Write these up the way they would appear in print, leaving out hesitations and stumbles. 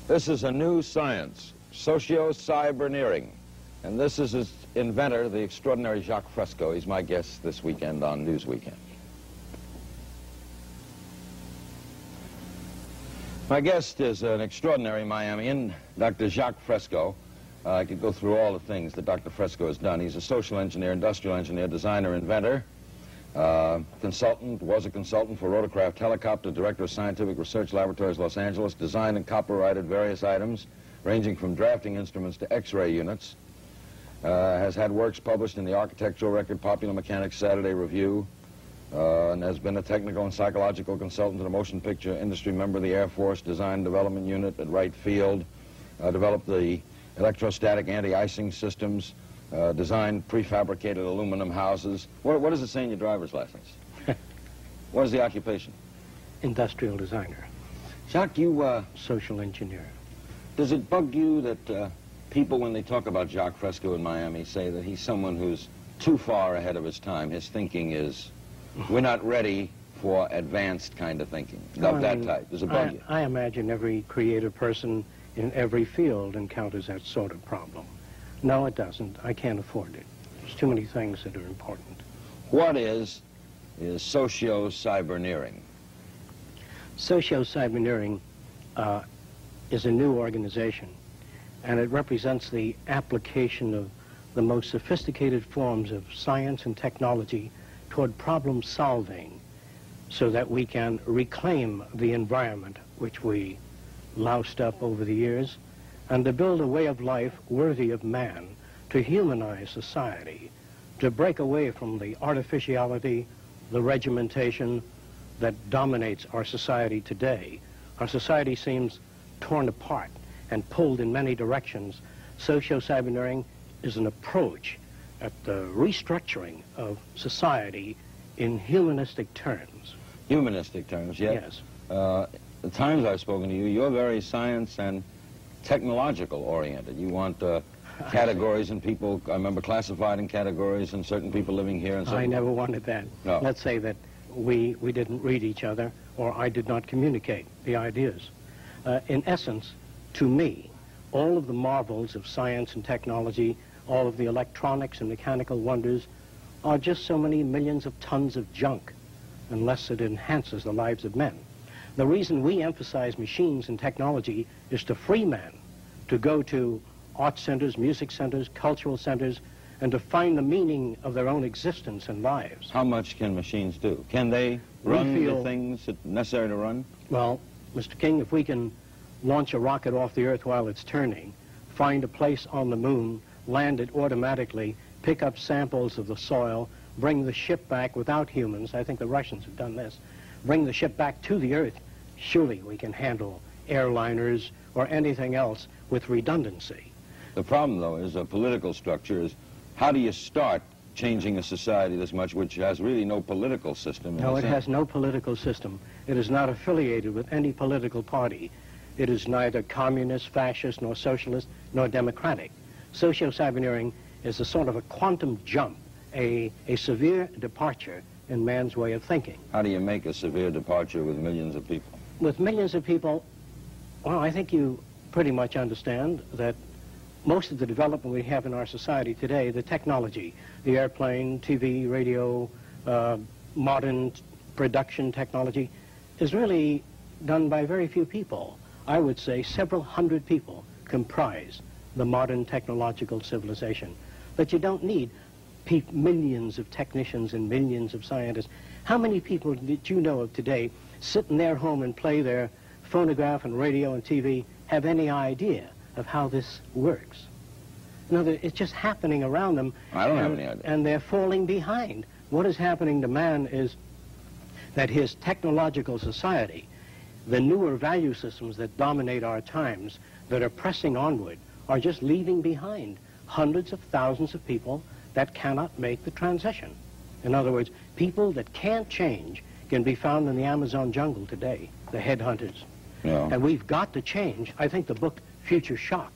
This is a new science, socio-cyberneering. And this is its inventor, the extraordinary Jacque Fresco. He's my guest this weekend on News Weekend. My guest is an extraordinary Miamian, Dr. Jacque Fresco. I could go through all the things that Dr. Fresco has done. He's a social engineer, industrial engineer, designer, inventor, consultant, was a consultant for Rotorcraft Helicopter, director of Scientific Research Laboratories, Los Angeles, designed and copyrighted various items, ranging from drafting instruments to X-ray units. Has had works published in the Architectural Record, Popular Mechanics, Saturday Review, and has been a technical and psychological consultant to the motion picture industry, member of the Air Force Design Development Unit at Wright Field, developed the electrostatic anti-icing systems, designed prefabricated aluminum houses. What does it say in your driver's license? What is the occupation? Industrial designer. Jacque, you... Social engineer. Does it bug you that people, when they talk about Jacque Fresco in Miami, say that he's someone who's too far ahead of his time? His thinking is, we're not ready for advanced kind of thinking, of that type. Does it bug you? I imagine every creative person in every field encounters that sort of problem. No, it doesn't. I can't afford it. There's too many things that are important. What is socio-cyberneering? Socio-cyberneering is a new organization, and it represents the application of the most sophisticated forms of science and technology toward problem solving so that we can reclaim the environment which we loused up over the years, and to build a way of life worthy of man, to humanize society, to break away from the artificiality, the regimentation that dominates our society today. Our society seems torn apart and pulled in many directions. Socio-cyberneering is an approach at the restructuring of society in humanistic terms. Humanistic terms, Yes. The times I've spoken to you, you're very science and technological oriented. You want categories and people, I remember, classified in categories and certain people living here and certain... I never wanted that. No. Let's say that we didn't read each other, or I did not communicate the ideas. In essence, to me, all of the marvels of science and technology, all of the electronics and mechanical wonders are just so many millions of tons of junk, unless it enhances the lives of men. The reason we emphasize machines and technology is to free men to go to art centers, music centers, cultural centers, and to find the meaning of their own existence and lives. How much can machines do? Can they run the things that are necessary to run? Well, Mr. King, if we can launch a rocket off the Earth while it's turning, find a place on the moon, land it automatically, pick up samples of the soil, bring the ship back without humans, I think the Russians have done this, bring the ship back to the Earth, surely we can handle airliners or anything else with redundancy. The problem, though, is a political structure. Is how do you start changing a society this much, which has really no political system? No, it has no political system. It is not affiliated with any political party. It is neither communist, fascist, nor socialist, nor democratic. Socio-cyberneering is a sort of a quantum jump, a severe departure in man's way of thinking. How do you make a severe departure with millions of people? With millions of people, well, I think you pretty much understand that most of the development we have in our society today, the technology, the airplane, TV, radio, modern production technology, is really done by very few people. I would say several hundred people comprise the modern technological civilization. But you don't need millions of technicians and millions of scientists. How many people did you know of today sit in their home and play their phonograph and radio and TV, have any idea of how this works? No, it's just happening around them. I don't have any idea. And they're falling behind. What is happening to man is that his technological society, the newer value systems that dominate our times, that are pressing onward, are just leaving behind hundreds of thousands of people that cannot make the transition. In other words, people that can't change can be found in the Amazon jungle today, the headhunters. Yeah. And we've got to change. I think the book Future Shock,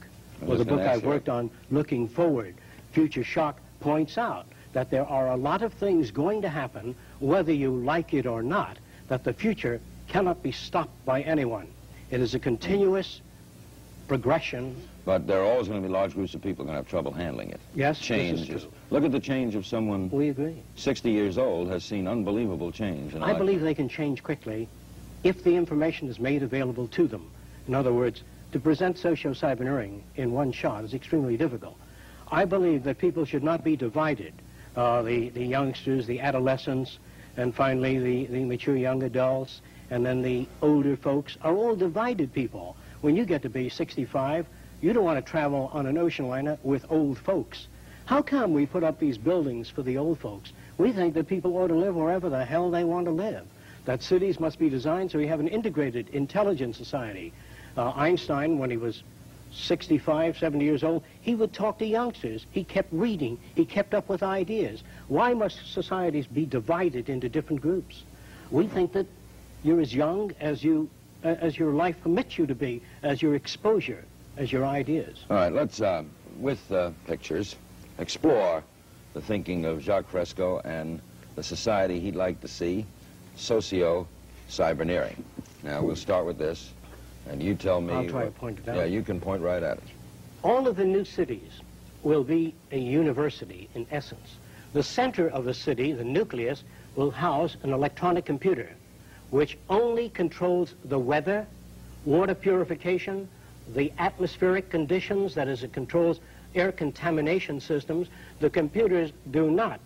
or the book I've worked on, Looking Forward, Future Shock, points out that there are a lot of things going to happen, whether you like it or not, that the future cannot be stopped by anyone. It is a continuous progression. But there are always going to be large groups of people going to have trouble handling it. Yes, change this is true. Look at the change of someone. We agree. 60 years old has seen unbelievable change. I believe they can change quickly if the information is made available to them. In other words, to present socio-cyberneering in one shot is extremely difficult. I believe that people should not be divided. The youngsters, the adolescents, and finally the mature young adults, and then the older folks are all divided people. When you get to be 65, you don't want to travel on an ocean liner with old folks. How come we put up these buildings for the old folks? We think that people ought to live wherever the hell they want to live. That cities must be designed so we have an integrated, intelligent society. Einstein, when he was 65, 70 years old, he would talk to youngsters. He kept reading. He kept up with ideas. Why must societies be divided into different groups? We think that you're as young as your life permits you to be, as your exposure, as your ideas. All right, let's, with pictures, explore the thinking of Jacque Fresco and the society he'd like to see, socio-cyberneering. Now, we'll start with this, and you tell me... I'll try to point it out. Yeah, you can point right at it. All of the new cities will be a university, in essence. The center of the city, the nucleus, will house an electronic computer, which only controls the weather, water purification, the atmospheric conditions, that is, it controls air contamination systems. The computers do not,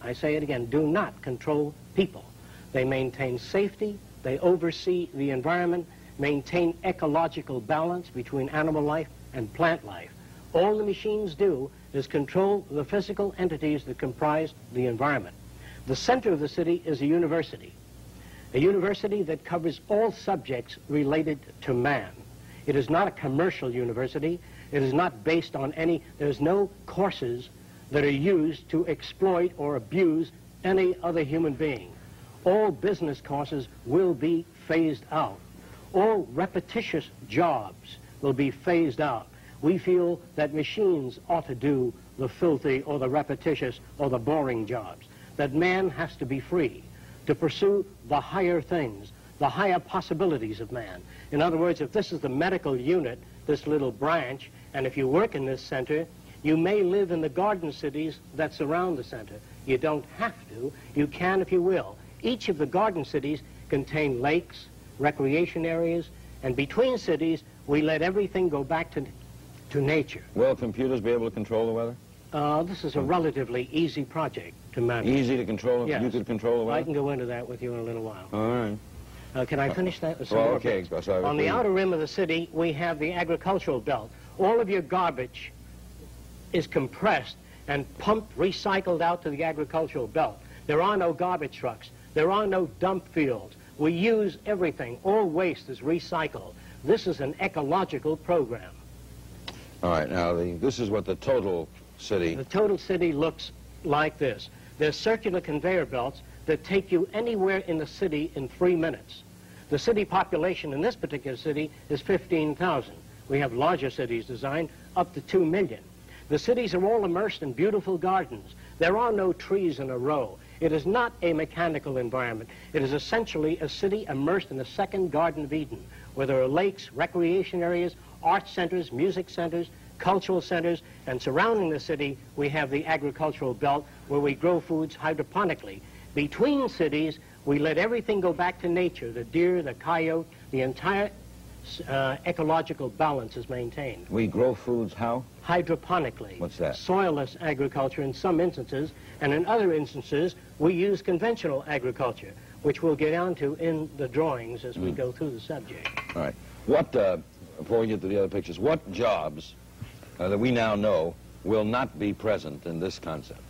I say it again, do not control people. They maintain safety, they oversee the environment, maintain ecological balance between animal life and plant life. All the machines do is control the physical entities that comprise the environment. The center of the city is a university that covers all subjects related to man. It is not a commercial university. It is not based on there's no courses that are used to exploit or abuse any other human being. All business courses will be phased out. All repetitious jobs will be phased out. We feel that machines ought to do the filthy or the repetitious or the boring jobs, that man has to be free to pursue the higher things, the higher possibilities of man. In other words, if this is the medical unit, this little branch, and if you work in this center, you may live in the garden cities that surround the center. You don't have to. You can if you will. Each of the garden cities contain lakes, recreation areas, and between cities, we let everything go back to nature. Will computers be able to control the weather? This is a relatively easy project to manage. Easy to control? Yes. You could control the weather? I can go into that with you in a little while. All right. Can I finish that? Well, okay. Sorry, on the outer rim of the city, we have the agricultural belt. All of your garbage is compressed and pumped, recycled out to the agricultural belt. There are no garbage trucks. There are no dump fields. We use everything. All waste is recycled. This is an ecological program. All right. Now, this is what the total city... The total city looks like this. There's circular conveyor belts that take you anywhere in the city in 3 minutes. The city population in this particular city is 15,000. We have larger cities designed up to 2 million. The cities are all immersed in beautiful gardens. There are no trees in a row. It is not a mechanical environment. It is essentially a city immersed in a second Garden of Eden, where there are lakes, recreation areas, art centers, music centers, cultural centers, and surrounding the city, we have the agricultural belt where we grow foods hydroponically. Between cities, we let everything go back to nature. The deer, the coyote, the entire ecological balance is maintained. We grow foods how? Hydroponically. What's that? Soilless agriculture in some instances, and in other instances, we use conventional agriculture, which we'll get onto in the drawings as we go through the subject. All right. What, before we get to the other pictures, what jobs that we now know will not be present in this concept?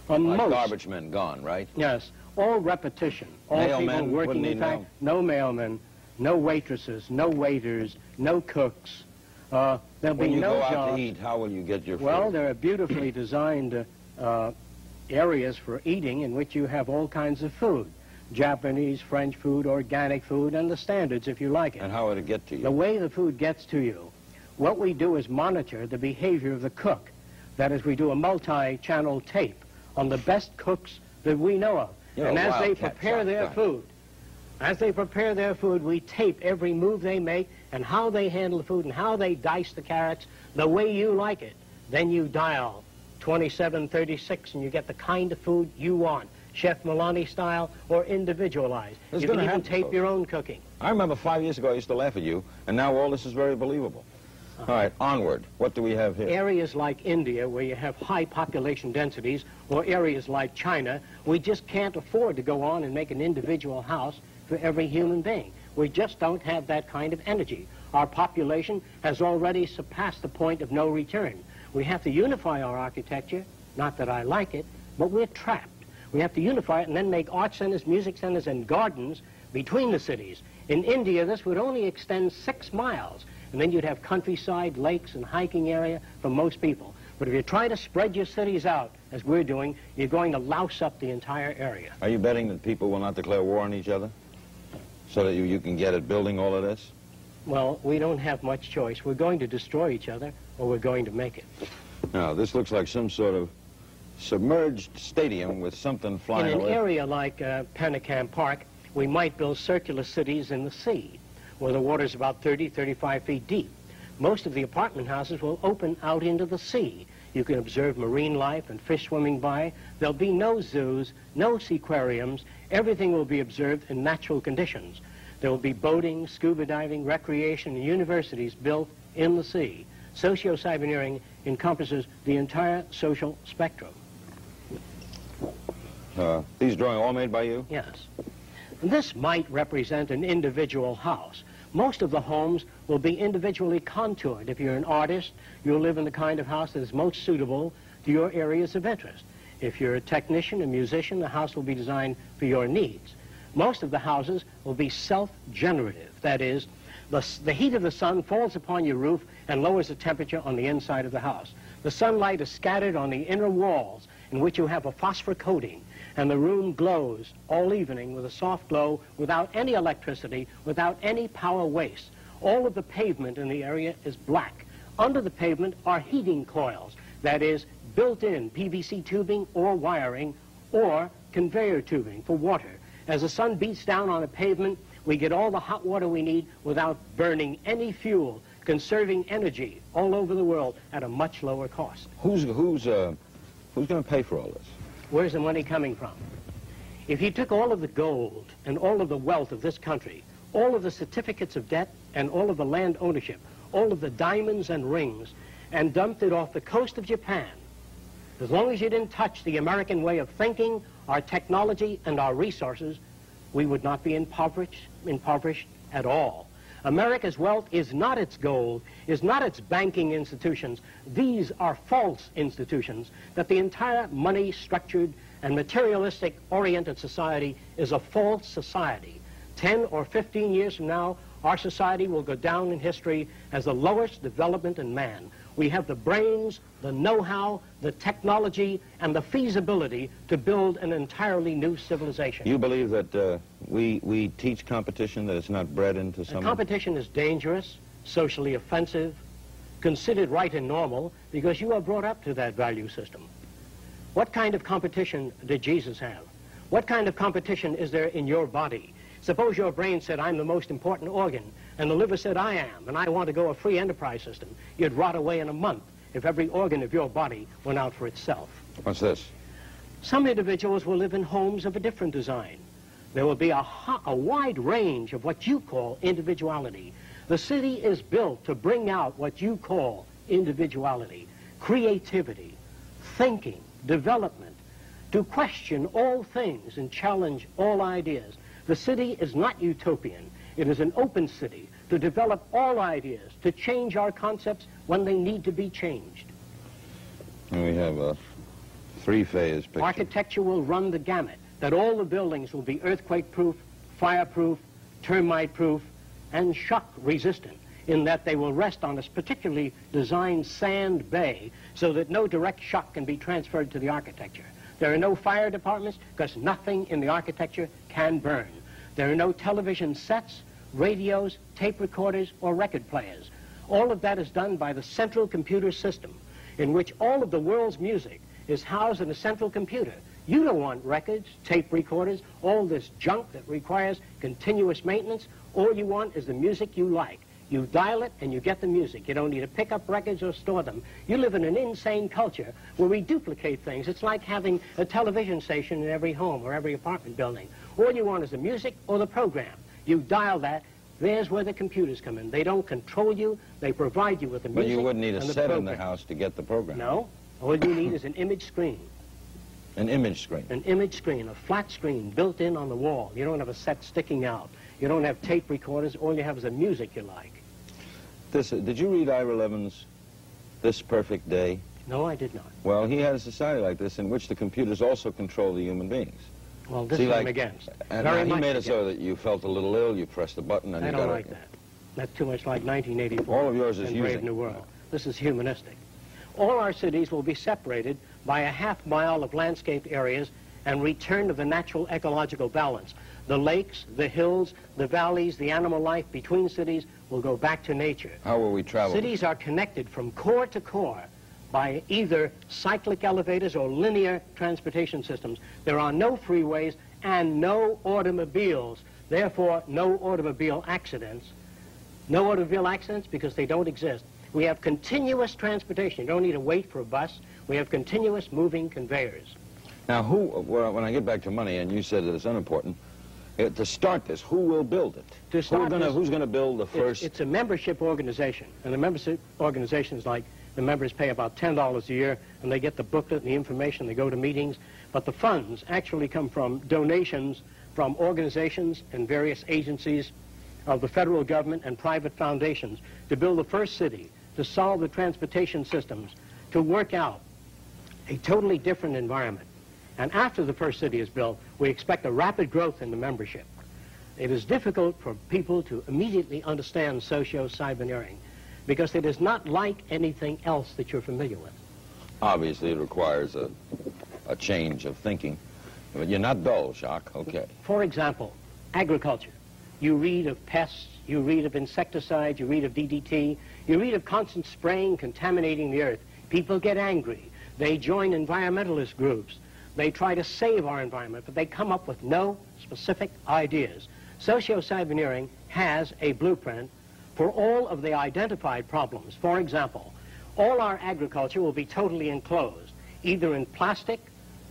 Like garbage men gone, right? Yes. All repetition. All Mailmen, people working, wouldn't in he fact, know? no mailmen, no waitresses, no waiters, no cooks. There'll be no jobs. When you go out to eat, how will you get your food? Well, there are beautifully designed areas for eating in which you have all kinds of food. Japanese, French food, organic food, and the standards if you like it. And how would it get to you? The way the food gets to you, what we do is monitor the behavior of the cook. That is, we do a multi-channel tape on the best cooks that we know of. You're and a as they wildcat, prepare their Jacque. food, As they prepare their food, we tape every move they make and how they handle the food and how they dice the carrots the way you like it. Then you dial 2736 and you get the kind of food you want, Chef Milani style or individualized. You can even tape your own cooking. I remember 5 years ago I used to laugh at you, and now all this is very believable. All right, onward. What do we have here? Areas like India, where you have high population densities, or areas like China, we just can't afford to go on and make an individual house for every human being. We just don't have that kind of energy. Our population has already surpassed the point of no return. We have to unify our architecture, not that I like it, but we're trapped. We have to unify it and then make art centers, music centers, and gardens between the cities. In India, this would only extend 6 miles, and then you'd have countryside, lakes, and hiking area for most people. But if you try to spread your cities out, as we're doing, you're going to louse up the entire area. Are you betting that people will not declare war on each other so that you can get at building all of this? Well, we don't have much choice. We're going to destroy each other, or we're going to make it. Now, this looks like some sort of submerged stadium with something flying In an away. area like Penicam Park, we might build circular cities in the sea, where the water's about 30, 35 feet deep. Most of the apartment houses will open out into the sea. You can observe marine life and fish swimming by. There'll be no zoos, no seaquariums. Everything will be observed in natural conditions. There will be boating, scuba diving, recreation, and universities built in the sea. Socio-cyberneering encompasses the entire social spectrum. These drawings all made by you? Yes. This might represent an individual house. Most of the homes will be individually contoured. If you're an artist, you'll live in the kind of house that is most suitable to your areas of interest. If you're a technician, a musician, the house will be designed for your needs. Most of the houses will be self-generative. That is, the heat of the sun falls upon your roof and lowers the temperature on the inside of the house. The sunlight is scattered on the inner walls, in which you have a phosphor coating, and the room glows all evening with a soft glow without any electricity, without any power waste. All of the pavement in the area is black. Under the pavement are heating coils, that is, built-in PVC tubing or wiring or conveyor tubing for water. As the sun beats down on the pavement, we get all the hot water we need without burning any fuel, conserving energy all over the world at a much lower cost. Who's going to pay for all this? Where's the money coming from? If you took all of the gold and all of the wealth of this country, all of the certificates of debt and all of the land ownership, all of the diamonds and rings, and dumped it off the coast of Japan, as long as you didn't touch the American way of thinking, our technology, and our resources, we would not be impoverished at all. America's wealth is not its gold, is not its banking institutions. These are false institutions, that the entire money-structured and materialistic-oriented society is a false society. 10 or 15 years from now, our society will go down in history as the lowest development in man. We have the brains, the know-how, the technology, and the feasibility to build an entirely new civilization. You believe that we teach competition, that it's not bred into some... Competition is dangerous, socially offensive, considered right and normal, because you are brought up to that value system. What kind of competition did Jesus have? What kind of competition is there in your body? Suppose your brain said, I'm the most important organ, and the liver said, I am, and I want to go a free enterprise system. You'd rot away in a month if every organ of your body went out for itself. What's this? Some individuals will live in homes of a different design. There will be a wide range of what you call individuality. The city is built to bring out what you call individuality, creativity, thinking, development, to question all things and challenge all ideas. The city is not utopian. It is an open city to develop all ideas, to change our concepts when they need to be changed. And we have a three-phase picture. Architecture will run the gamut, that all the buildings will be earthquake-proof, fire-proof, termite-proof, and shock-resistant, in that they will rest on a particularly designed sand bay so that no direct shock can be transferred to the architecture. There are no fire departments because nothing in the architecture can burn. There are no television sets, radios, tape recorders, or record players. All of that is done by the central computer system, in which all of the world's music is housed in a central computer You don't want records, tape recorders, all this junk that requires continuous maintenance. All you want is the music you like. You dial it and you get the music. You don't need to pick up records or store them. You live in an insane culture where we duplicate things. It's like having a television station in every home or every apartment building. All you want is the music or the program. You dial that. There's where the computers come in. They don't control you. They provide you with the music. But you wouldn't need a set program. in the house to get the program. No. All you need is an image screen. An image screen? An image screen, a flat screen built in on the wall. You don't have a set sticking out. You don't have tape recorders. All you have is the music you like. Did you read Ira Levin's This Perfect Day? No, I did not. Well, he had a society like this in which the computers also control the human beings. Well, this is I'm against. And he made it so that you felt a little ill, you pressed a button, and I you got don't like that. That's too much like 1984. All of yours is and Brave New World. This is humanistic. All our cities will be separated by a half-mile of landscape areas and return to the natural ecological balance. The lakes, the hills, the valleys, the animal life between cities will go back to nature. How will we travel? Cities are connected from core to core by either cyclic elevators or linear transportation systems. There are no freeways and no automobiles. Therefore, no automobile accidents. No automobile accidents because they don't exist. We have continuous transportation. You don't need to wait for a bus. We have continuous moving conveyors. Now, when I get back to money, and you said that it's unimportant, to start this, who will build it? Who's going to build the first? It's a membership organization, and the membership organization is like the members pay about $10 a year, and they get the booklet and the information. They go to meetings, but the funds actually come from donations from organizations and various agencies of the federal government and private foundations to build the first city, to solve the transportation systems, to work out a totally different environment. And after the first city is built, we expect a rapid growth in the membership. It is difficult for people to immediately understand socio-cyberneering because it is not like anything else that you're familiar with. Obviously, it requires a change of thinking. But you're not dull, Jacque. Okay. For example, agriculture. You read of pests, you read of insecticides, you read of DDT, you read of constant spraying contaminating the earth. People get angry. They join environmentalist groups. They try to save our environment, but they come up with no specific ideas. Socio-cyberneering has a blueprint for all of the identified problems. For example, all our agriculture will be totally enclosed, either in plastic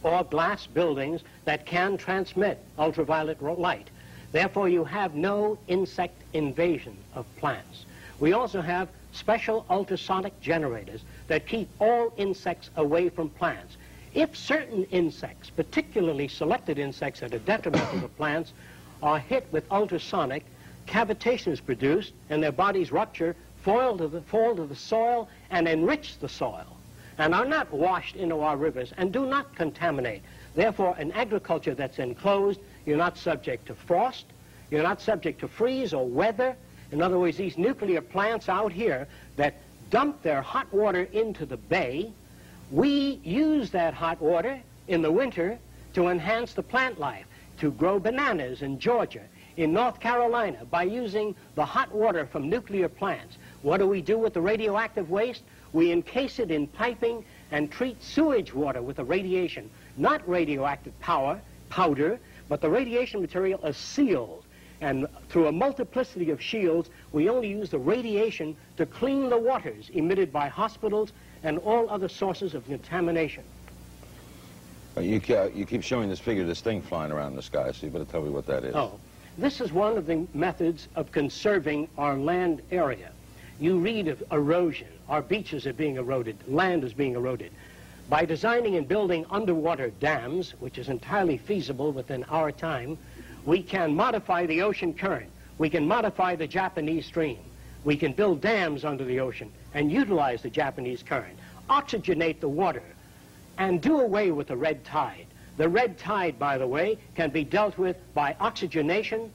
or glass buildings that can transmit ultraviolet light. Therefore, you have no insect invasion of plants. We also have special ultrasonic generators that keep all insects away from plants. If certain insects, particularly selected insects that are detrimental to plants, are hit with ultrasonic, cavitation is produced and their bodies rupture, fall to the soil and enrich the soil and are not washed into our rivers and do not contaminate. Therefore, in agriculture that's enclosed, you're not subject to frost, you're not subject to freeze or weather. In other words, these nuclear plants out here that dump their hot water into the bay, we use that hot water in the winter to enhance the plant life, to grow bananas in Georgia, in North Carolina, by using the hot water from nuclear plants. What do we do with the radioactive waste? We encase it in piping and treat sewage water with the radiation. Not radioactive powder, but the radiation material is sealed. And through a multiplicity of shields, we only use the radiation to clean the waters emitted by hospitals and all other sources of contamination. You keep showing this figure, this thing flying around in the sky, so you better tell me what that is. Oh, this is one of the methods of conserving our land area. You read of erosion. Our beaches are being eroded. Land is being eroded. By designing and building underwater dams, which is entirely feasible within our time, we can modify the ocean current. We can modify the Japanese stream. We can build dams under the ocean and utilize the Japanese current, oxygenate the water, and do away with the red tide. The red tide, by the way, can be dealt with by oxygenation,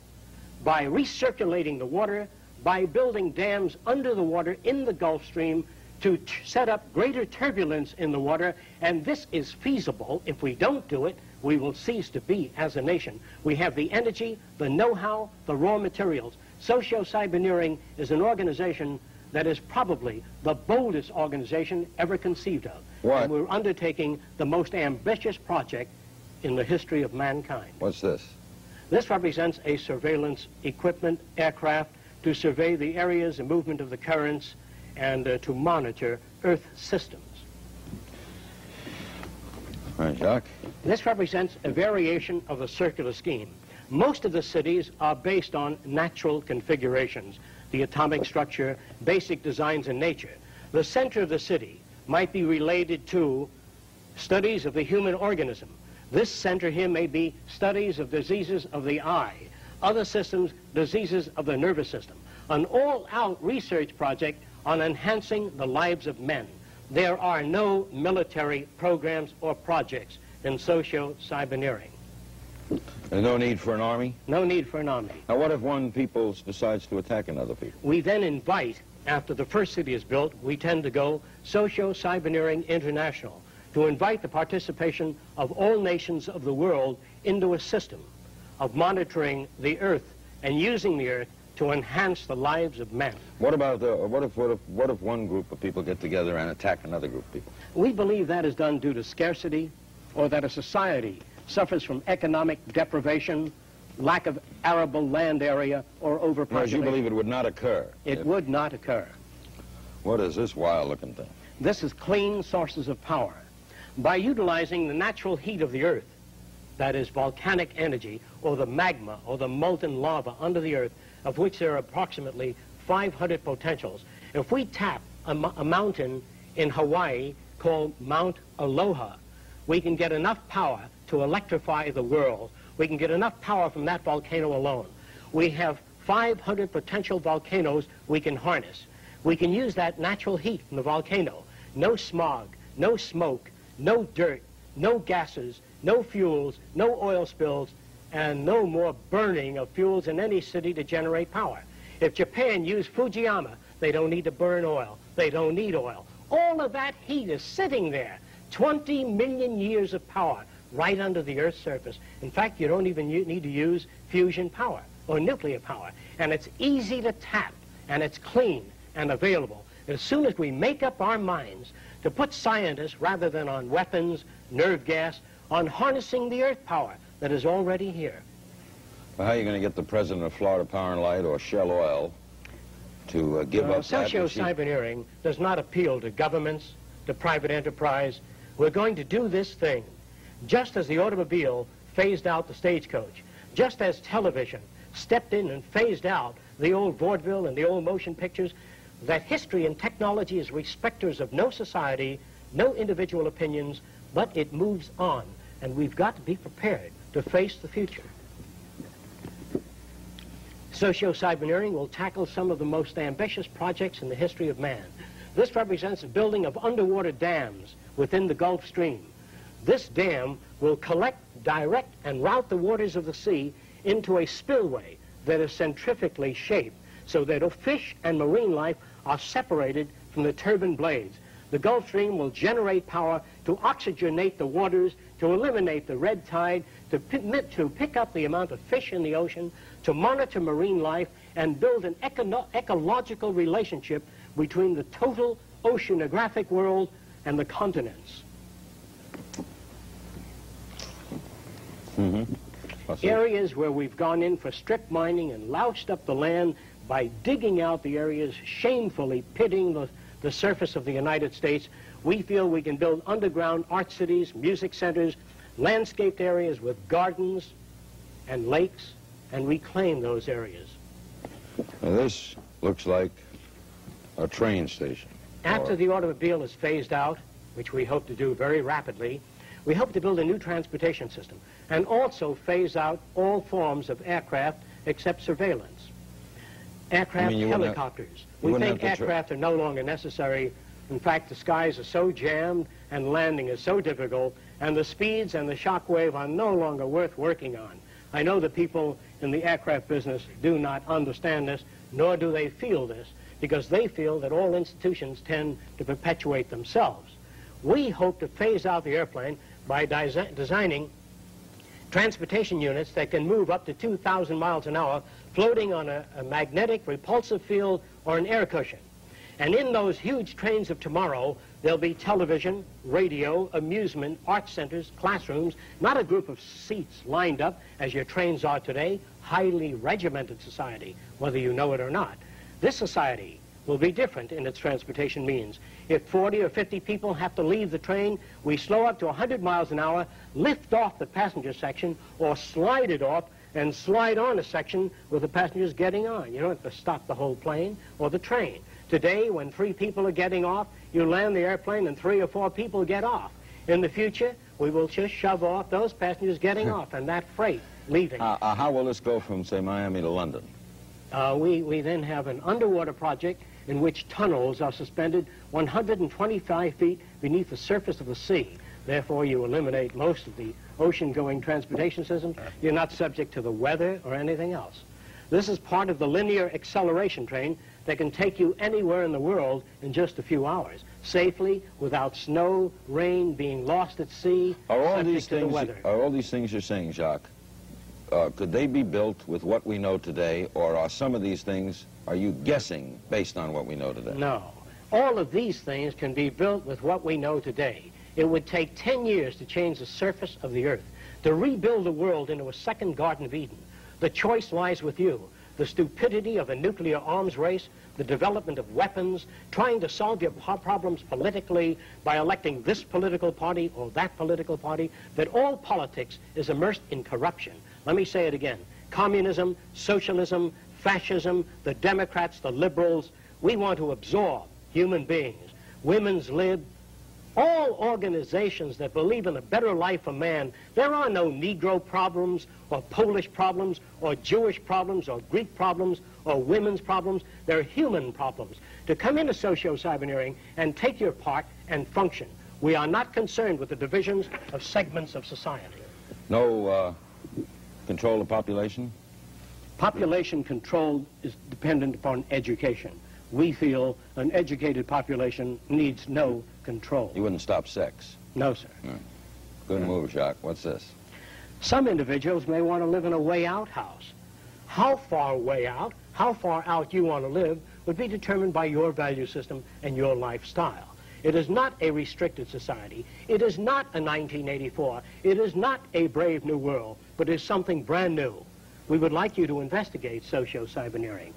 by recirculating the water, by building dams under the water in the Gulf Stream to set up greater turbulence in the water, and this is feasible. If we don't do it, we will cease to be as a nation. We have the energy, the know-how, the raw materials. Socio-cyberneering is an organization that is probably the boldest organization ever conceived of. What? And we're undertaking the most ambitious project in the history of mankind. What's this? This represents a surveillance equipment aircraft to survey the areas and movement of the currents and to monitor Earth systems. All right, Jacque. This represents a variation of the circular scheme. Most of the cities are based on natural configurations, the atomic structure, basic designs in nature. The center of the city might be related to studies of the human organism. This center here may be studies of diseases of the eye, other systems, diseases of the nervous system. An all-out research project on enhancing the lives of men. There are no military programs or projects in socio-cyberneering. There's no need for an army? No need for an army. Now, what if one people decides to attack another people? We then invite, after the first city is built, we tend to go socio-cyberneering international, to invite the participation of all nations of the world into a system of monitoring the Earth and using the Earth to enhance the lives of men. What about what if one group of people get together and attack another group of people? We believe that is done due to scarcity, or that a society suffers from economic deprivation, lack of arable land area, or overpopulation. Whereas you believe it would not occur? It would not occur. What is this wild-looking thing? This is clean sources of power. By utilizing the natural heat of the Earth, that is volcanic energy, or the magma, or the molten lava under the Earth, of which there are approximately 500 potentials. If we tap a mountain in Hawaii called Mount Aloha, we can get enough power to electrify the world. We can get enough power from that volcano alone. We have 500 potential volcanoes we can harness. We can use that natural heat from the volcano. No smog, no smoke, no dirt, no gases, no fuels, no oil spills, and no more burning of fuels in any city to generate power. If Japan used Fujiyama, they don't need to burn oil. They don't need oil. All of that heat is sitting there. 20 million years of power right under the Earth's surface. In fact, you don't even need to use fusion power or nuclear power. And it's easy to tap, and it's clean and available. As soon as we make up our minds to put scientists, rather than on weapons, nerve gas, on harnessing the Earth power that is already here. Well, how are you going to get the president of Florida Power and Light or Shell Oil to give up socio-cyberneering does not appeal to governments, to private enterprise. We're going to do this thing just as the automobile phased out the stagecoach, just as television stepped in and phased out the old vaudeville and the old motion pictures, that history and technology is respecters of no society, no individual opinions, but it moves on, and we've got to be prepared to face the future. Socio-cyberneering will tackle some of the most ambitious projects in the history of man. This represents the building of underwater dams within the Gulf Stream. This dam will collect, direct, and route the waters of the sea into a spillway that is centrifugally shaped so that fish and marine life are separated from the turbine blades. The Gulf Stream will generate power to oxygenate the waters, to eliminate the red tide, to pick up the amount of fish in the ocean, to monitor marine life, and build an ecological relationship between the total oceanographic world and the continents. Areas where we've gone in for strip mining and loused up the land by digging out the areas, shamefully pitting the surface of the United States, we feel we can build underground art cities, music centers, landscaped areas with gardens and lakes, and reclaim those areas. Now this looks like a train station. After the automobile is phased out, which we hope to do very rapidly, we hope to build a new transportation system and also phase out all forms of aircraft except surveillance. Aircraft, helicopters. We think aircraft are no longer necessary. In fact, the skies are so jammed and landing is so difficult, and the speeds and the shock wave are no longer worth working on. I know the people in the aircraft business do not understand this, nor do they feel this, because they feel that all institutions tend to perpetuate themselves. We hope to phase out the airplane by designing transportation units that can move up to 2,000 miles an hour, floating on a magnetic repulsive field or an air cushion. And in those huge trains of tomorrow, There'll be television, radio, amusement, art centers, classrooms, not a group of seats lined up as your trains are today, highly regimented society, whether you know it or not. This society will be different in its transportation means. If 40 or 50 people have to leave the train, we slow up to 100 miles an hour, lift off the passenger section, or slide it off and slide on a section with the passengers getting on. You don't have to stop the whole plane or the train. Today, when 3 people are getting off, you land the airplane and 3 or 4 people get off. In the future, we will just shove off those passengers getting off and that freight leaving. How will this go from, say, Miami to London? We then have an underwater project in which tunnels are suspended 125 feet beneath the surface of the sea. Therefore, you eliminate most of the ocean-going transportation systems. You're not subject to the weather or anything else. This is part of the linear acceleration train that can take you anywhere in the world in just a few hours, safely, without snow, rain, being lost at sea, subject to the weather. Are all these things you're saying, Jacque, could they be built with what we know today, or are some of these things, are you guessing based on what we know today? No. All of these things can be built with what we know today. It would take 10 years to change the surface of the earth, to rebuild the world into a second Garden of Eden. The choice lies with you. The stupidity of a nuclear arms race, the development of weapons, trying to solve your problems politically by electing this political party or that political party, that all politics is immersed in corruption. Let me say it again. Communism, socialism, fascism, the Democrats, the liberals, we want to absorb human beings. Women's lib, all organizations that believe in a better life for man. There are no Negro problems or Polish problems or Jewish problems or Greek problems or women's problems. They're human problems. To come into socio-cyberneering and take your part and function. We are not concerned with the divisions of segments of society. No control of population? Population control is dependent upon education. We feel an educated population needs no control. You wouldn't stop sex? No, sir. Good move, Jacque. What's this? Some individuals may want to live in a way-out house. How far way out, how far out you want to live would be determined by your value system and your lifestyle. It is not a restricted society. It is not a 1984. It is not a brave new world, but it is something brand new. We would like you to investigate socio-cyberneering.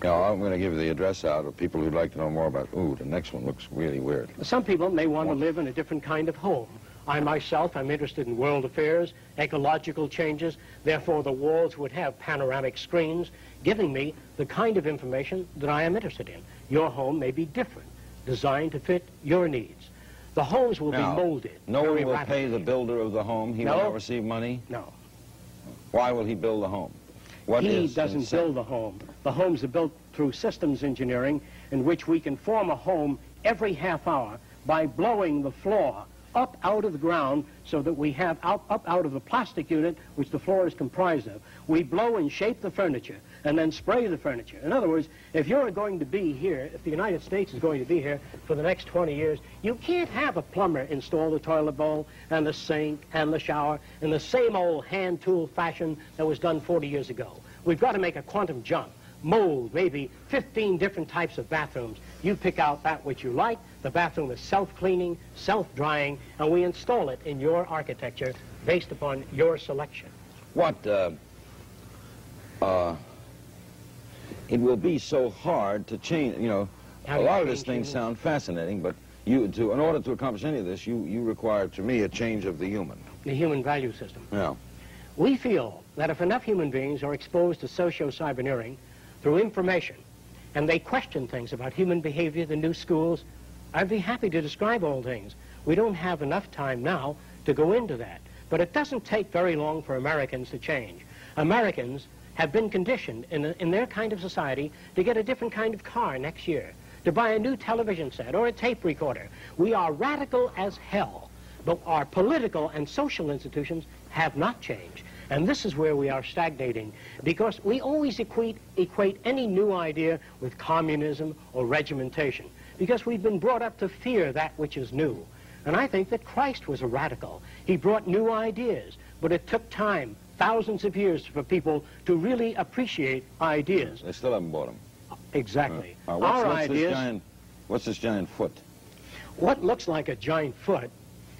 Yeah, I'm going to give the address out of people who'd like to know more about, ooh, the next one looks really weird. Some people may want to live in a different kind of home. I myself am interested in world affairs, ecological changes. Therefore, the walls would have panoramic screens giving me the kind of information that I am interested in. Your home may be different, designed to fit your needs. The homes will be molded. No one will pay the builder of the home. He will not receive money? No. Why will he build the home? He doesn't build the home. The homes are built through systems engineering in which we can form a home every half hour by blowing the floor up out of the ground so that we have up out of the plastic unit which the floor is comprised of. We blow and shape the furniture and then spray the furniture. In other words, if you're going to be here, if the United States is going to be here for the next 20 years, you can't have a plumber install the toilet bowl and the sink and the shower in the same old hand tool fashion that was done 40 years ago. We've got to make a quantum jump, mold maybe 15 different types of bathrooms. You pick out that which you like. The bathroom is self-cleaning, self-drying, and we install it in your architecture based upon your selection. It will be so hard to change, you know, a lot of these things sound fascinating, but in order to accomplish any of this, you require, to me, a change of the human. The human value system. Yeah. We feel that if enough human beings are exposed to socio-cyberneering through information, and they question things about human behavior, the new schools, I'd be happy to describe all things. We don't have enough time now to go into that. But it doesn't take very long for Americans to change. Americans have been conditioned in their kind of society to get a different kind of car next year, to buy a new television set or a tape recorder. We are radical as hell, but our political and social institutions have not changed. And this is where we are stagnating, because we always equate any new idea with communism or regimentation, because we've been brought up to fear that which is new. And I think that Christ was a radical. He brought new ideas, but it took time, thousands of years, for people to really appreciate ideas. They still haven't bought them. Exactly. What's this giant foot? What looks like a giant foot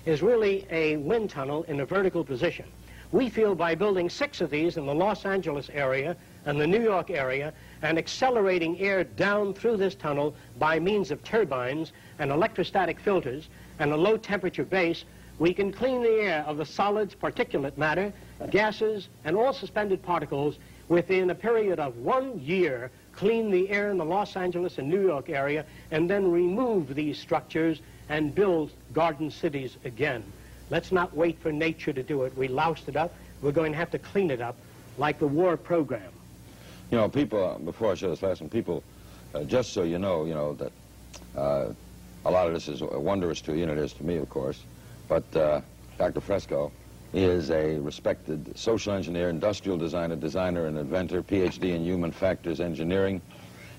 is really a wind tunnel in a vertical position. We feel by building 6 of these in the Los Angeles area and the New York area and accelerating air down through this tunnel by means of turbines and electrostatic filters and a low temperature base, we can clean the air of the solids, particulate matter, gases, and all suspended particles within a period of 1 year, clean the air in the Los Angeles and New York area, and then remove these structures and build garden cities again. Let's not wait for nature to do it. We loused it up. We're going to have to clean it up like the war program. You know, people, before I show this last one, people, just so you know that a lot of this is wondrous to you, and it is to me, of course, but Dr. Fresco is a respected social engineer, industrial designer, and inventor, PhD in human factors engineering,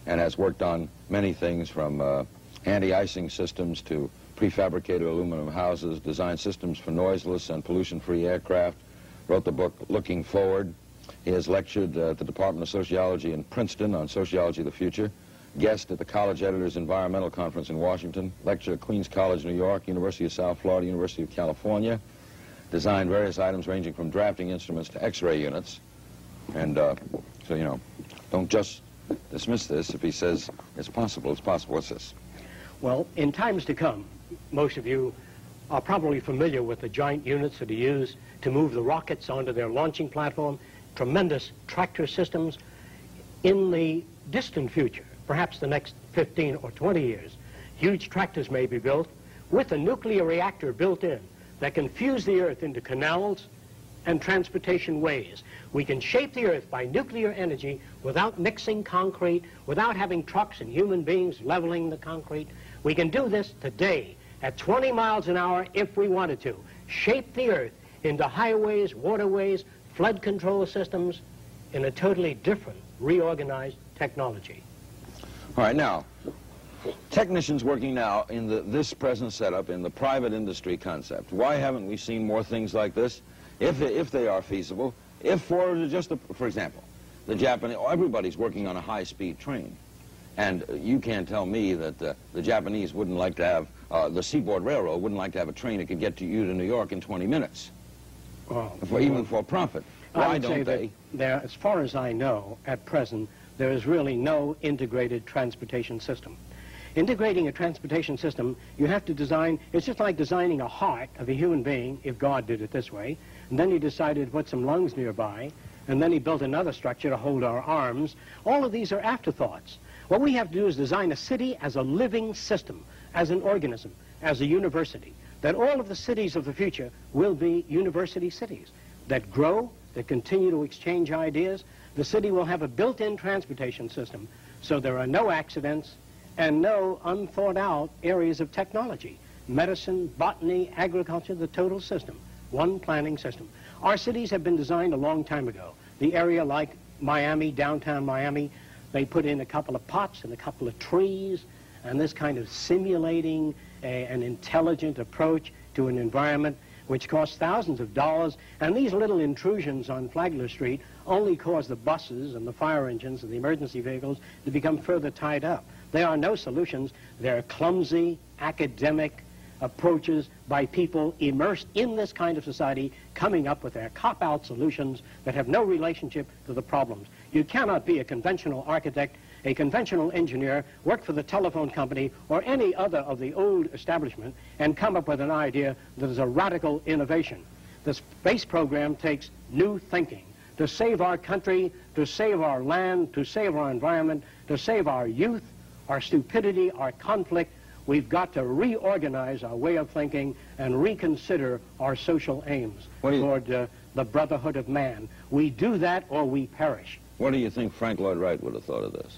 and has worked on many things from anti-icing systems to prefabricated aluminum houses, designed systems for noiseless and pollution-free aircraft, wrote the book Looking Forward. He has lectured at the Department of Sociology in Princeton on Sociology of the Future, guest at the College Editors Environmental Conference in Washington, lectured at Queens College, New York, University of South Florida, University of California, designed various items ranging from drafting instruments to X-ray units. And so, you know, don't just dismiss this. If he says it's possible, it's possible. What's this? Well, in times to come, most of you are probably familiar with the giant units that are used to move the rockets onto their launching platform, tremendous tractor systems. In the distant future, perhaps the next 15 or 20 years, huge tractors may be built with a nuclear reactor built in that can fuse the earth into canals and transportation ways. We can shape the earth by nuclear energy without mixing concrete, without having trucks and human beings leveling the concrete. We can do this today at 20 miles an hour if we wanted to. Shape the earth into highways, waterways, flood control systems in a totally different, reorganized technology. All right, now, technicians working now in this present setup in the private industry concept, why haven't we seen more things like this? If they are feasible, for example, the Japanese, everybody's working on a high-speed train. And you can't tell me that the Japanese wouldn't like to have, the Seaboard Railroad wouldn't like to have a train that could get to you to New York in 20 minutes, even for profit. Why don't they? There, as far as I know, at present, there is really no integrated transportation system. Integrating a transportation system, you have to design, it's just like designing a heart of a human being, if God did it this way, and then he decided to put some lungs nearby, and then he built another structure to hold our arms. All of these are afterthoughts. What we have to do is design a city as a living system, as an organism, as a university, that all of the cities of the future will be university cities that grow, that continue to exchange ideas. The city will have a built-in transportation system, so there are no accidents and no unthought-out areas of technology. Medicine, botany, agriculture, the total system, one planning system. Our cities have been designed a long time ago. The area like Miami, downtown Miami, they put in a couple of pots and a couple of trees, and this kind of simulating an intelligent approach to an environment which costs thousands of dollars, and these little intrusions on Flagler Street only cause the buses and the fire engines and the emergency vehicles to become further tied up. There are no solutions. They're clumsy, academic approaches by people immersed in this kind of society, coming up with their cop-out solutions that have no relationship to the problems. You cannot be a conventional architect, a conventional engineer, work for the telephone company or any other of the old establishment and come up with an idea that is a radical innovation. The space program takes new thinking to save our country, to save our land, to save our environment, to save our youth, our stupidity, our conflict. We've got to reorganize our way of thinking and reconsider our social aims toward the brotherhood of man. We do that or we perish. What do you think Frank Lloyd Wright would have thought of this?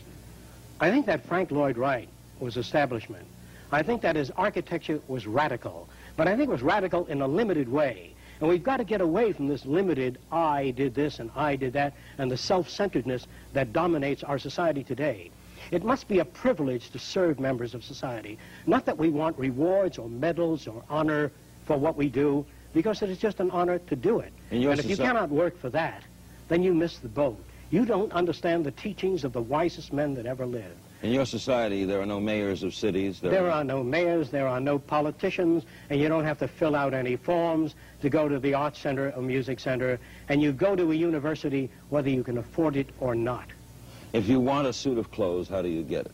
I think that Frank Lloyd Wright was establishment. I think that his architecture was radical, but I think it was radical in a limited way. And we've got to get away from this limited, I did this and I did that, and the self-centeredness that dominates our society today. It must be a privilege to serve members of society. Not that we want rewards or medals or honor for what we do, because it is just an honor to do it. And if you cannot work for that, then you miss the boat. You don't understand the teachings of the wisest men that ever lived. In your society, there are no mayors of cities? There are no mayors, there are no politicians, and you don't have to fill out any forms to go to the arts center or music center, and you go to a university whether you can afford it or not. If you want a suit of clothes, how do you get it?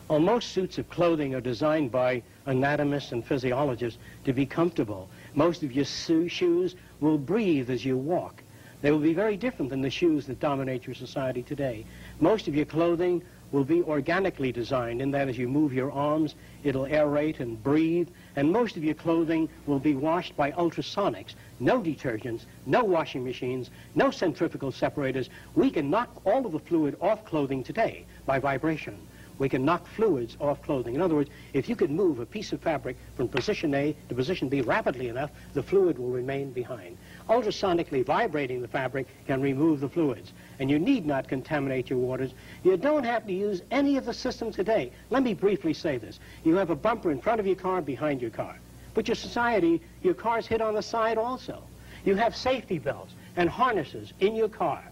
Well, most suits of clothing are designed by anatomists and physiologists to be comfortable. Most of your shoes will breathe as you walk. They will be very different than the shoes that dominate your society today. Most of your clothing will be organically designed in that as you move your arms, it'll aerate and breathe, and most of your clothing will be washed by ultrasonics. No detergents, no washing machines, no centrifugal separators. We can knock all of the fluid off clothing today by vibration. We can knock fluids off clothing. In other words, if you could move a piece of fabric from position A to position B rapidly enough, the fluid will remain behind. Ultrasonically vibrating the fabric can remove the fluids, and you need not contaminate your waters. You don't have to use any of the systems today. Let me briefly say this. You have a bumper in front of your car, behind your car. But your society, your car's hit on the side also. You have safety belts and harnesses in your car.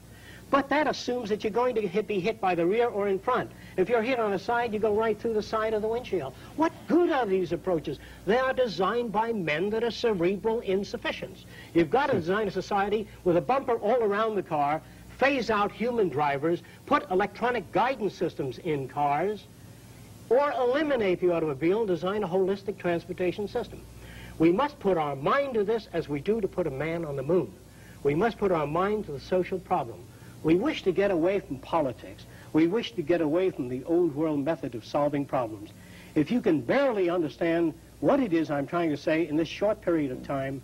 But that assumes that you're going to be hit by the rear or in front. If you're hit on the side, you go right through the side of the windshield. What good are these approaches? They are designed by men that are cerebral insufficients. You've got to design a society with a bumper all around the car, phase out human drivers, put electronic guidance systems in cars, or eliminate the automobile and design a holistic transportation system. We must put our mind to this as we do to put a man on the moon. We must put our mind to the social problem. We wish to get away from politics. We wish to get away from the old world method of solving problems. If you can barely understand what it is I'm trying to say in this short period of time,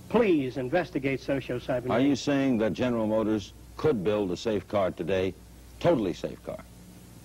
please investigate socio-cybernetic. Are you saying that General Motors could build a safe car today, totally safe car,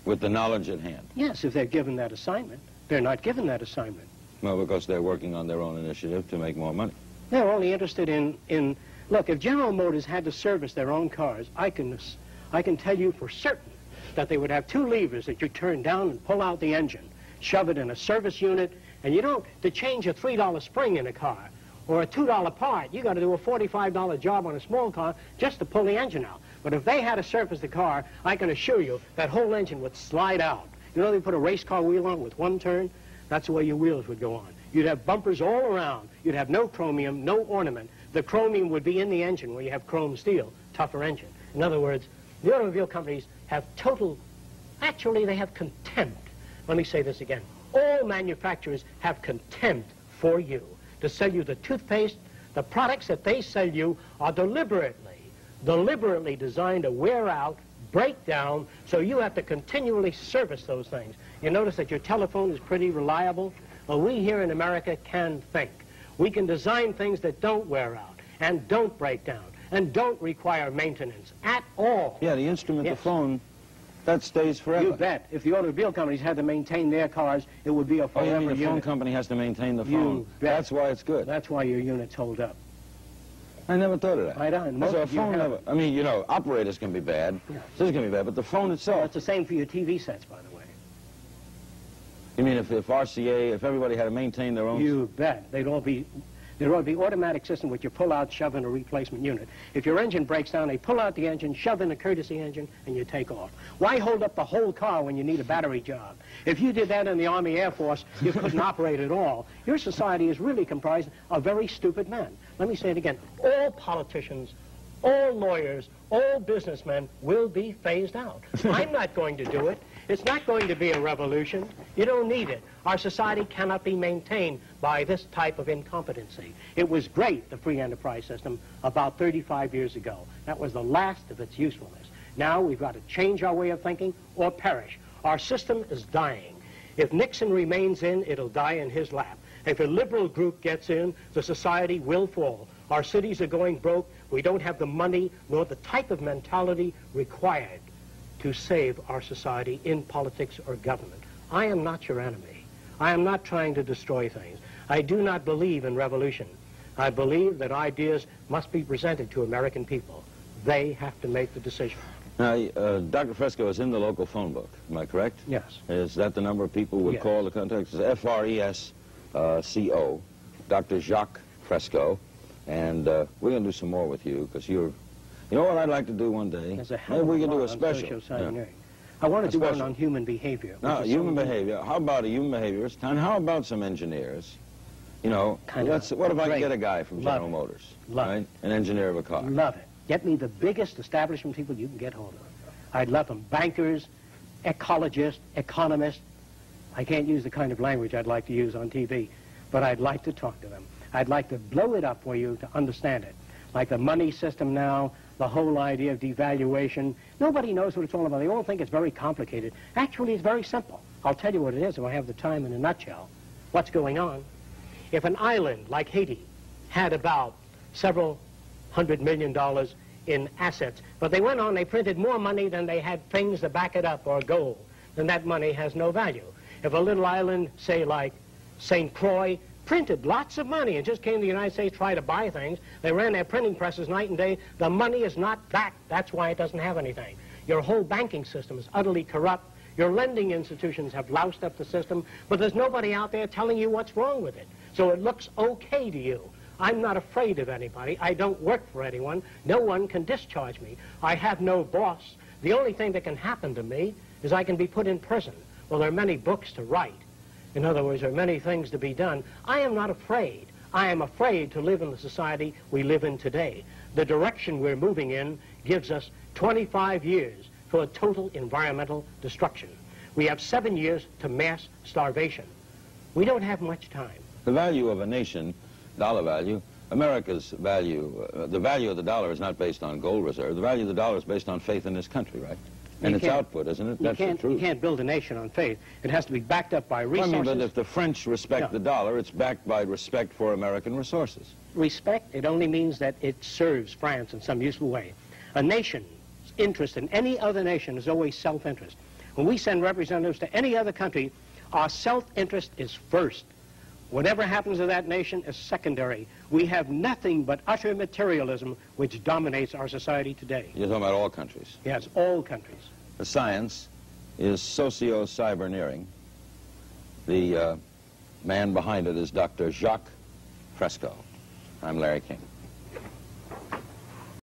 with the knowledge at hand? Yes, if they're given that assignment. They're not given that assignment. Well, because they're working on their own initiative to make more money. They're only interested in look, if General Motors had to service their own cars, I can tell you for certain that they would have two levers that you turn down and pull out the engine, shove it in a service unit, and you don't, to change a $3 spring in a car or a $2 part, you got to do a $45 job on a small car just to pull the engine out. But if they had to service the car, I can assure you that whole engine would slide out. You know, they put a race car wheel on with one turn, that's the way your wheels would go on. You'd have bumpers all around. You'd have no chromium, no ornament. The chromium would be in the engine where you have chrome steel, tougher engine. In other words, the automobile companies have actually they have contempt. Let me say this again. All manufacturers have contempt for you to sell you the toothpaste. The products that they sell you are deliberately designed to wear out, break down, so you have to continually service those things. You notice that your telephone is pretty reliable? Well, we here in America can think. We can design things that don't wear out and don't break down and don't require maintenance at all. Yeah, the instrument, Yes. the phone, that stays forever. You bet. If the automobile companies had to maintain their cars, it would be a forever Oh, you mean the phone unit. company has to maintain the You phone? bet. That's why it's good. That's why your units hold up. I never thought of that. I don't. So Most a of you phone have- never, I mean, you know, operators can be bad. Yeah. Systems can be bad, but the phone Well, itself. it's the same for your TV sets, by the way. You mean if RCA, if everybody had to maintain their own... You bet. There ought to be automatic system which you pull out, shove in a replacement unit. If your engine breaks down, they pull out the engine, shove in a courtesy engine, and you take off. Why hold up the whole car when you need a battery job? If you did that in the Army Air Force, you couldn't operate at all. Your society is really comprised of very stupid men. Let me say it again. All politicians, all lawyers, all businessmen will be phased out. I'm not going to do it. It's not going to be a revolution. You don't need it. Our society cannot be maintained by this type of incompetency. It was great, the free enterprise system, about 35 years ago. That was the last of its usefulness. Now we've got to change our way of thinking or perish. Our system is dying. If Nixon remains in, it'll die in his lap. If a liberal group gets in, the society will fall. Our cities are going broke. We don't have the money nor the type of mentality required to save our society in politics or government. I am not your enemy. I am not trying to destroy things. I do not believe in revolution. I believe that ideas must be presented to American people. They have to make the decision. Now, Dr. Fresco is in the local phone book, am I correct? Yes. Is that the number of people would Yes. call the contact? It's F-R-E-S-C-O, Dr. Jacque Fresco, and we're going to do some more with you, because you're... You know what I'd like to do one day? There's a hell Maybe of we a can do lot a on special. socio-cybernetic. I want to do one on human behavior. No, human behavior. How about a human behaviorist? And how about some engineers? You know, what if I can get a guy from General Motors, right? An engineer of a car. Love it. Get me the biggest establishment people you can get hold of. I'd love them. Bankers, ecologists, economists. I can't use the kind of language I'd like to use on TV, but I'd like to talk to them. I'd like to blow it up for you to understand it. Like the money system now, the whole idea of devaluation. Nobody knows what it's all about. They all think it's very complicated. Actually, it's very simple. I'll tell you what it is if I have the time in a nutshell. What's going on? If an island like Haiti had about several $100 million in assets, but they went on, they printed more money than they had things to back it up or gold, then that money has no value. If a little island, say like St. Croix, printed lots of money and just came to the United States to try to buy things, they ran their printing presses night and day, the money is not back. That's why it doesn't have anything. Your whole banking system is utterly corrupt. Your lending institutions have loused up the system, but there's nobody out there telling you what's wrong with it. So it looks okay to you. I'm not afraid of anybody. I don't work for anyone. No one can discharge me. I have no boss. The only thing that can happen to me is I can be put in prison. Well, there are many books to write. In other words, there are many things to be done. I am not afraid. I am afraid to live in the society we live in today. The direction we're moving in gives us 25 years for a total environmental destruction. We have 7 years to mass starvation. We don't have much time. The value of a nation, dollar value, America's value, the value of the dollar is not based on gold reserve. The value of the dollar is based on faith in this country, right? And its output, isn't it? That's the truth. You can't build a nation on faith. It has to be backed up by resources. I mean, but if the French respect the dollar, it's backed by respect for American resources. Respect, it only means that it serves France in some useful way. A nation's interest in any other nation is always self-interest. When we send representatives to any other country, our self-interest is first. Whatever happens to that nation is secondary. We have nothing but utter materialism which dominates our society today. You're talking about all countries? Yes, all countries. The science is socio-cyberneering. The man behind it is Dr. Jacque Fresco. I'm Larry King.